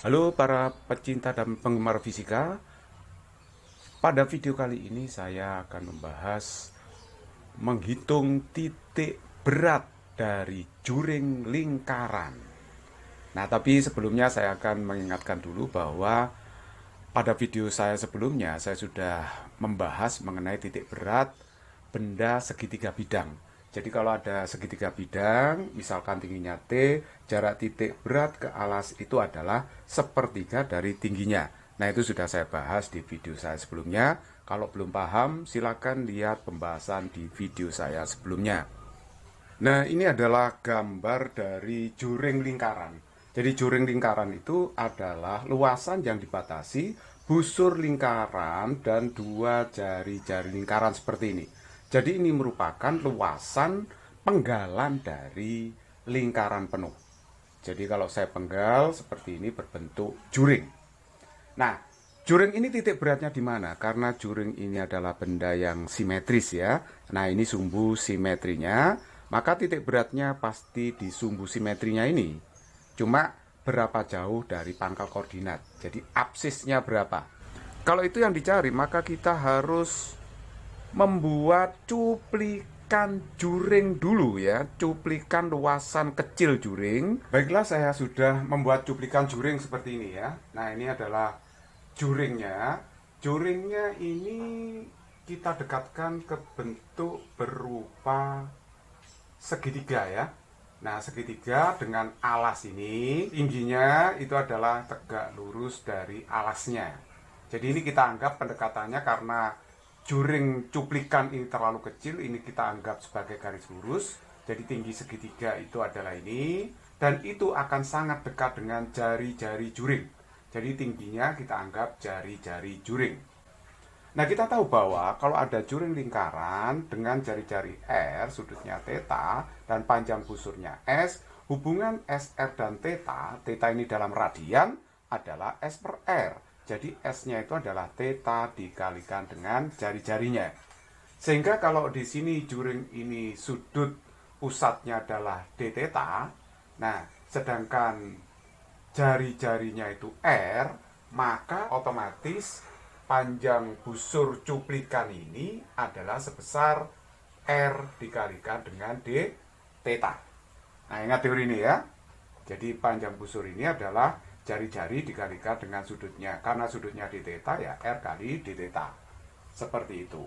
Halo para pecinta dan penggemar fisika. Pada video kali ini saya akan membahas menghitung titik berat dari juring lingkaran. Nah, tapi sebelumnya saya akan mengingatkan dulu bahwa pada video saya sebelumnya saya sudah membahas mengenai titik berat benda segitiga bidang. Jadi kalau ada segitiga bidang, misalkan tingginya T, jarak titik berat ke alas itu adalah sepertiga dari tingginya. Nah, itu sudah saya bahas di video saya sebelumnya. Kalau belum paham, silakan lihat pembahasan di video saya sebelumnya. Nah, ini adalah gambar dari juring lingkaran. Jadi juring lingkaran itu adalah luasan yang dibatasi busur lingkaran dan dua jari-jari lingkaran seperti ini. Jadi ini merupakan luasan penggalan dari lingkaran penuh. Jadi kalau saya penggal seperti ini berbentuk juring. Nah, juring ini titik beratnya di mana? Karena juring ini adalah benda yang simetris ya. Nah, ini sumbu simetrinya, maka titik beratnya pasti di sumbu simetrinya ini. Cuma berapa jauh dari pangkal koordinat. Jadi absisnya berapa? Kalau itu yang dicari, maka kita harus membuat cuplikan juring dulu ya, cuplikan luasan kecil juring. Baiklah, saya sudah membuat cuplikan juring seperti ini ya. Nah, ini adalah juringnya. Juringnya ini kita dekatkan ke bentuk berupa segitiga ya. Nah, segitiga dengan alas ini, tingginya itu adalah tegak lurus dari alasnya. Jadi ini kita anggap pendekatannya karena juring cuplikan ini terlalu kecil, ini kita anggap sebagai garis lurus. Jadi tinggi segitiga itu adalah ini, dan itu akan sangat dekat dengan jari-jari juring. Jadi tingginya kita anggap jari-jari juring. Nah, kita tahu bahwa kalau ada juring lingkaran dengan jari-jari R, sudutnya theta, dan panjang busurnya S, hubungan SR dan theta, theta ini dalam radian, adalah S per R. Jadi S-nya itu adalah theta dikalikan dengan jari-jarinya. Sehingga kalau di sini juring ini sudut pusatnya adalah D theta, nah sedangkan jari-jarinya itu R, maka otomatis panjang busur cuplikan ini adalah sebesar R dikalikan dengan D theta. Nah, ingat teori ini ya. Jadi panjang busur ini adalah jari-jari dikalikan dengan sudutnya. Karena sudutnya D theta ya R kali D theta. Seperti itu.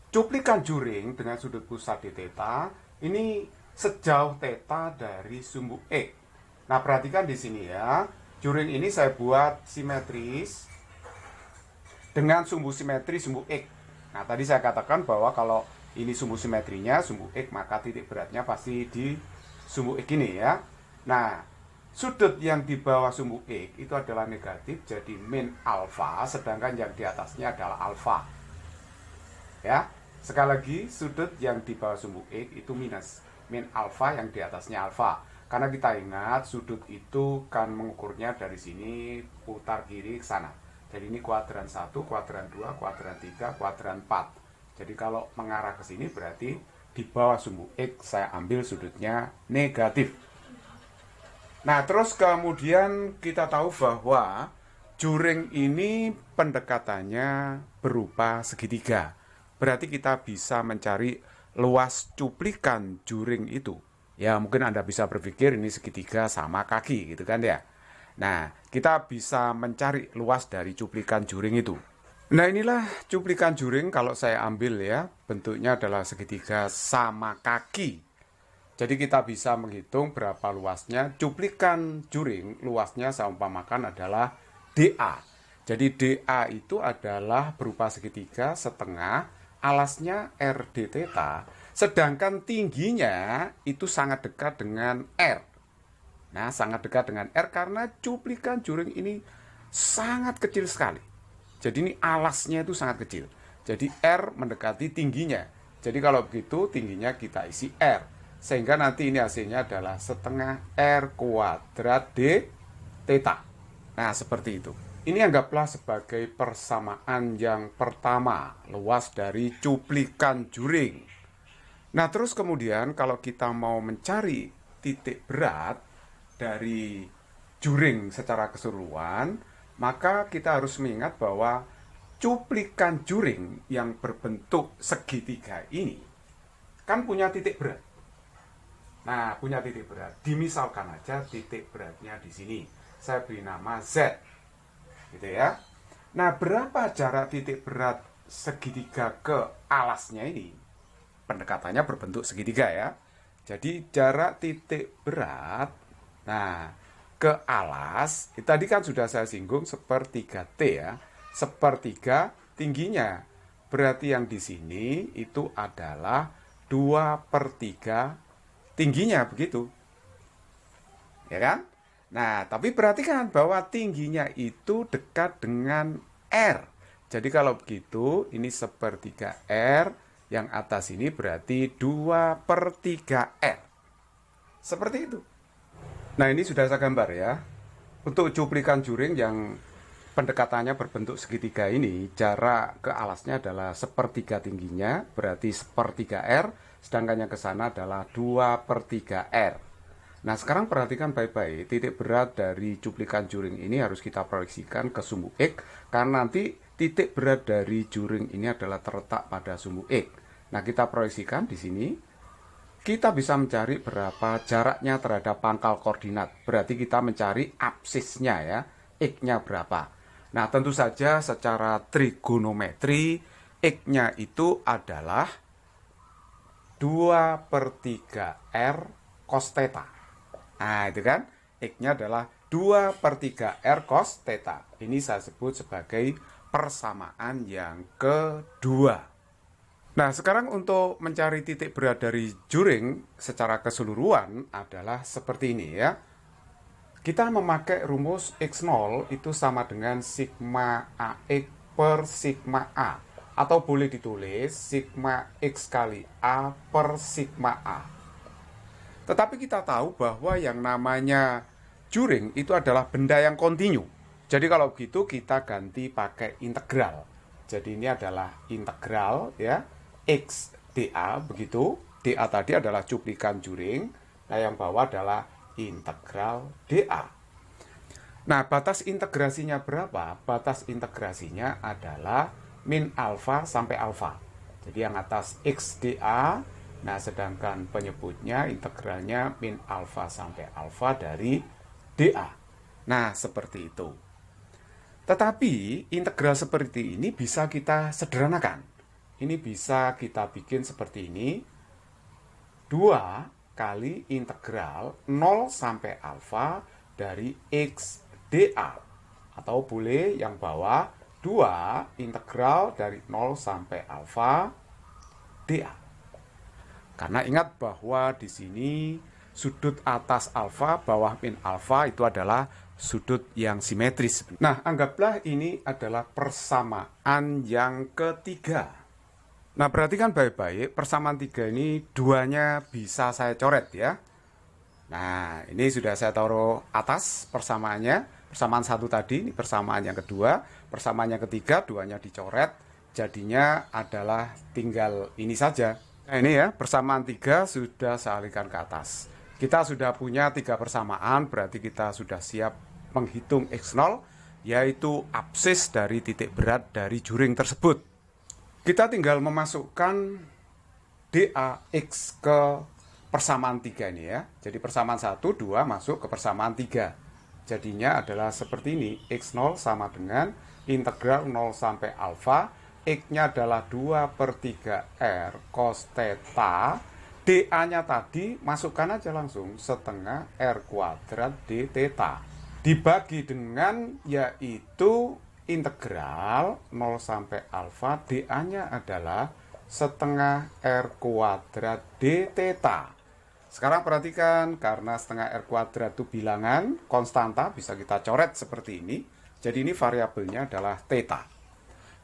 Cuplikan juring dengan sudut pusat D theta ini sejauh theta dari sumbu X. Nah, perhatikan di sini ya. Juring ini saya buat simetris dengan sumbu simetri sumbu X. Nah, tadi saya katakan bahwa kalau ini sumbu simetrinya sumbu X, maka titik beratnya pasti di sumbu X ini ya. Nah, sudut yang di bawah sumbu X itu adalah negatif, jadi min alfa, sedangkan yang di atasnya adalah alfa. Ya, sekali lagi sudut yang di bawah sumbu X itu minus, min alfa, yang di atasnya alfa. Karena kita ingat sudut itu kan mengukurnya dari sini putar kiri ke sana. Jadi ini kuadran 1, kuadran 2, kuadran 3, kuadran 4. Jadi kalau mengarah ke sini berarti di bawah sumbu X saya ambil sudutnya negatif. Nah, terus kemudian kita tahu bahwa juring ini pendekatannya berupa segitiga. Berarti kita bisa mencari luas cuplikan juring itu. Ya, mungkin Anda bisa berpikir ini segitiga sama kaki gitu kan ya. Nah, kita bisa mencari luas dari cuplikan juring itu. Nah, inilah cuplikan juring kalau saya ambil ya. Bentuknya adalah segitiga sama kaki. Jadi kita bisa menghitung berapa luasnya. Cuplikan juring luasnya saya umpamakan adalah DA. Jadi DA itu adalah berupa segitiga setengah, alasnya RD theta, sedangkan tingginya itu sangat dekat dengan R. Nah, sangat dekat dengan R karena cuplikan juring ini sangat kecil sekali. Jadi ini alasnya itu sangat kecil. Jadi R mendekati tingginya. Jadi kalau begitu tingginya kita isi R. Sehingga nanti ini hasilnya adalah setengah R kuadrat D theta. Nah, seperti itu. Ini anggaplah sebagai persamaan yang pertama, luas dari cuplikan juring. Nah, terus kemudian kalau kita mau mencari titik berat dari juring secara keseluruhan, maka kita harus mengingat bahwa cuplikan juring yang berbentuk segitiga ini kan punya titik berat. Nah, punya titik berat. Dimisalkan aja titik beratnya di sini. Saya beri nama Z. Gitu ya. Nah, berapa jarak titik berat segitiga ke alasnya ini? Pendekatannya berbentuk segitiga ya. Jadi jarak titik berat, nah, ke alas, tadi kan sudah saya singgung sepertiga T ya. Sepertiga tingginya. Berarti yang di sini itu adalah 2/3 tingginya, begitu. Ya kan? Nah, tapi perhatikan bahwa tingginya itu dekat dengan R. Jadi kalau begitu, ini sepertiga R, yang atas ini berarti 2/3 R. Seperti itu. Nah, ini sudah saya gambar ya. Untuk cuplikan juring yang pendekatannya berbentuk segitiga ini, jarak ke alasnya adalah sepertiga tingginya, berarti sepertiga R, sedangkan yang ke sana adalah 2/3 R. Nah, sekarang perhatikan baik-baik, titik berat dari cuplikan juring ini harus kita proyeksikan ke sumbu X, karena nanti titik berat dari juring ini adalah terletak pada sumbu X. Nah, kita proyeksikan di sini. Kita bisa mencari berapa jaraknya terhadap pangkal koordinat. Berarti kita mencari absisnya ya, X-nya berapa. Nah, tentu saja secara trigonometri, X-nya itu adalah 2/3 R cos theta. Nah, itu kan, X-nya adalah 2/3 R cos theta. Ini saya sebut sebagai persamaan yang kedua. Nah, sekarang untuk mencari titik berat dari juring secara keseluruhan adalah seperti ini ya. Kita memakai rumus X0 itu sama dengan sigma AX per sigma A. Atau boleh ditulis sigma X kali A per sigma A. Tetapi kita tahu bahwa yang namanya juring itu adalah benda yang kontinu. Jadi kalau begitu kita ganti pakai integral. Jadi ini adalah integral ya. X dA, begitu. dA tadi adalah cuplikan juring. Nah, yang bawah adalah integral dA. Nah, batas integrasinya berapa? Batas integrasinya adalah min alfa sampai alfa. Jadi yang atas X dA, nah sedangkan penyebutnya integralnya min alfa sampai alfa dari dA. Nah, seperti itu. Tetapi integral seperti ini bisa kita sederhanakan. Ini bisa kita bikin seperti ini. 2 kali integral 0 sampai alfa dari X dA. Atau boleh yang bawah 2 integral dari 0 sampai alfa dA. Karena ingat bahwa di sini sudut atas alfa, bawah min alfa itu adalah sudut yang simetris. Nah, anggaplah ini adalah persamaan yang ketiga. Nah, perhatikan baik-baik, persamaan 3 ini duanya bisa saya coret ya. Nah, ini sudah saya taruh atas persamaannya. Persamaan 1 tadi, ini persamaan yang kedua. Persamaan yang ketiga, duanya dicoret. Jadinya adalah tinggal ini saja. Nah, ini ya, persamaan 3 sudah saya alihkan ke atas. Kita sudah punya 3 persamaan, berarti kita sudah siap menghitung X0, yaitu absis dari titik berat dari juring tersebut. Kita tinggal memasukkan DAX ke persamaan 3 ini ya. Jadi persamaan 1, 2 masuk ke persamaan 3. Jadinya adalah seperti ini. X0 sama dengan integral 0 sampai alfa. X-nya adalah 2/3 R cos theta. DA-nya tadi masukkan aja langsung setengah R kuadrat D theta. Dibagi dengan yaitu integral 0 sampai alfa, dA-nya adalah setengah R kuadrat D theta. Sekarang perhatikan, karena setengah R kuadrat itu bilangan, konstanta, bisa kita coret seperti ini. Jadi ini variabelnya adalah theta.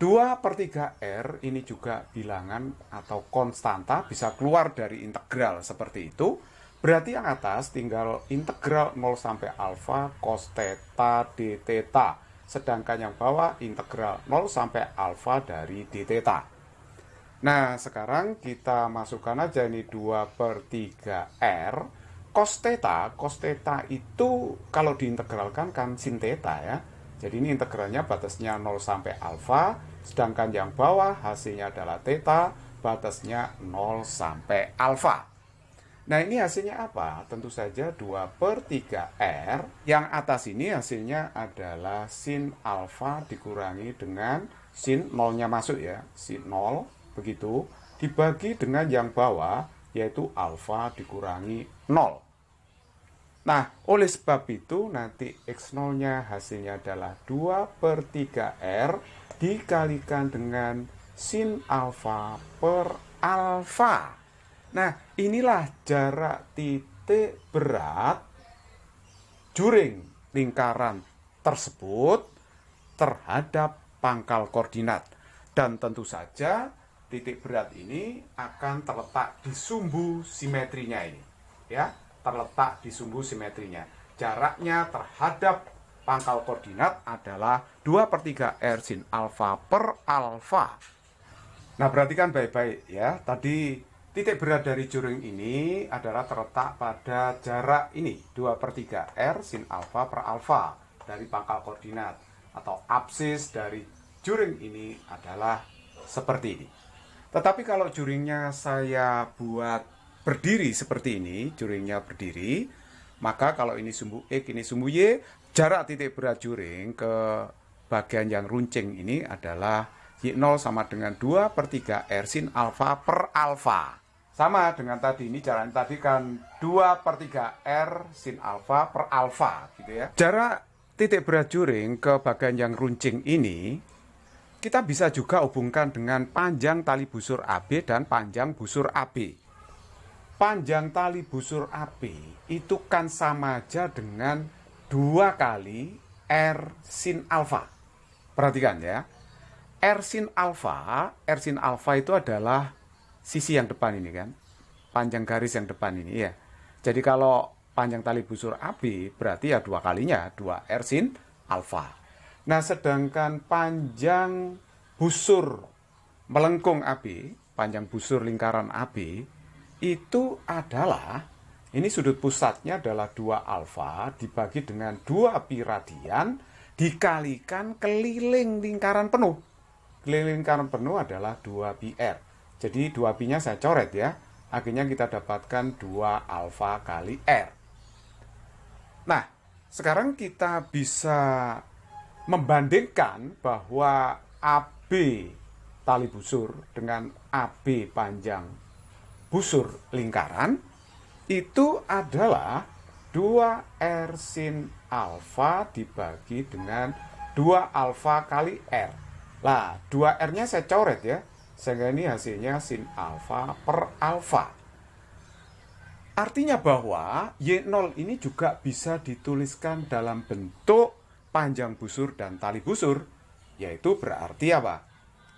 2/3 R ini juga bilangan atau konstanta, bisa keluar dari integral seperti itu. Berarti yang atas tinggal integral 0 sampai alfa cos theta D theta. Sedangkan yang bawah integral 0 sampai alfa dari d theta. Nah, sekarang kita masukkan aja ini 2/3 R cos theta itu kalau diintegralkan kan sin theta ya. Jadi ini integralnya batasnya 0 sampai alfa, sedangkan yang bawah hasilnya adalah theta, batasnya 0 sampai alfa. Nah ini hasilnya apa? Tentu saja 2/3R. Yang atas ini hasilnya adalah sin alfa dikurangi dengan sin 0-nya masuk ya, sin 0 begitu, dibagi dengan yang bawah yaitu alfa dikurangi 0. Nah oleh sebab itu nanti X0-nya hasilnya adalah 2/3R dikalikan dengan sin alfa per alfa. Nah, inilah jarak titik berat juring lingkaran tersebut terhadap pangkal koordinat. Dan tentu saja titik berat ini akan terletak di sumbu simetrinya ini. Ya, terletak di sumbu simetrinya. Jaraknya terhadap pangkal koordinat adalah 2/3R sin alfa per alfa. Nah, perhatikan baik-baik ya. Tadi titik berat dari juring ini adalah terletak pada jarak ini 2/3R sin alfa per alfa dari pangkal koordinat, atau apsis dari juring ini adalah seperti ini. Tetapi kalau juringnya saya buat berdiri seperti ini, juringnya berdiri, maka kalau ini sumbu X, ini sumbu Y, jarak titik berat juring ke bagian yang runcing ini adalah Y0 sama dengan 2/3R sin alfa per alfa. Sama dengan tadi, ini jarak tadi kan 2/3R sin alfa per alfa gitu ya. Jarak titik berat juring ke bagian yang runcing ini kita bisa juga hubungkan dengan panjang tali busur AB dan panjang busur AB. Panjang tali busur AB itu kan sama aja dengan 2 kali R sin alfa. Perhatikan ya. R sin alfa itu adalah sisi yang depan ini kan, panjang garis yang depan ini ya. Jadi kalau panjang tali busur AB berarti ya 2 kalinya, 2R sin alfa. Nah sedangkan panjang busur melengkung AB, panjang busur lingkaran AB itu adalah, ini sudut pusatnya adalah 2 alfa dibagi dengan 2 pi radian dikalikan keliling lingkaran penuh. Keliling lingkaran penuh adalah 2 pi R. Jadi 2 pi-nya saya coret ya. Akhirnya kita dapatkan 2 alfa kali R. Nah, sekarang kita bisa membandingkan bahwa AB tali busur dengan AB panjang busur lingkaran itu adalah 2R sin alfa dibagi dengan 2 alfa kali R. Lah, 2R-nya saya coret ya. Sehingga ini hasilnya sin alfa per alfa. Artinya bahwa Y0 ini juga bisa dituliskan dalam bentuk panjang busur dan tali busur. Yaitu berarti apa?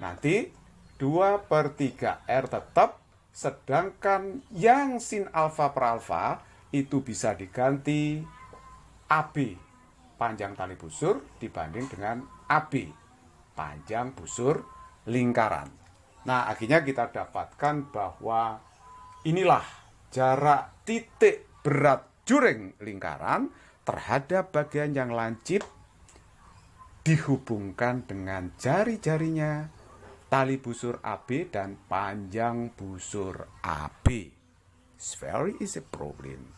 Nanti 2/3R tetap, sedangkan yang sin alfa per alfa itu bisa diganti AB panjang tali busur dibanding dengan AB panjang busur lingkaran. Nah, akhirnya kita dapatkan bahwa inilah jarak titik berat juring lingkaran terhadap bagian yang lancip dihubungkan dengan jari-jarinya tali busur AB dan panjang busur AB. It's very easy problem.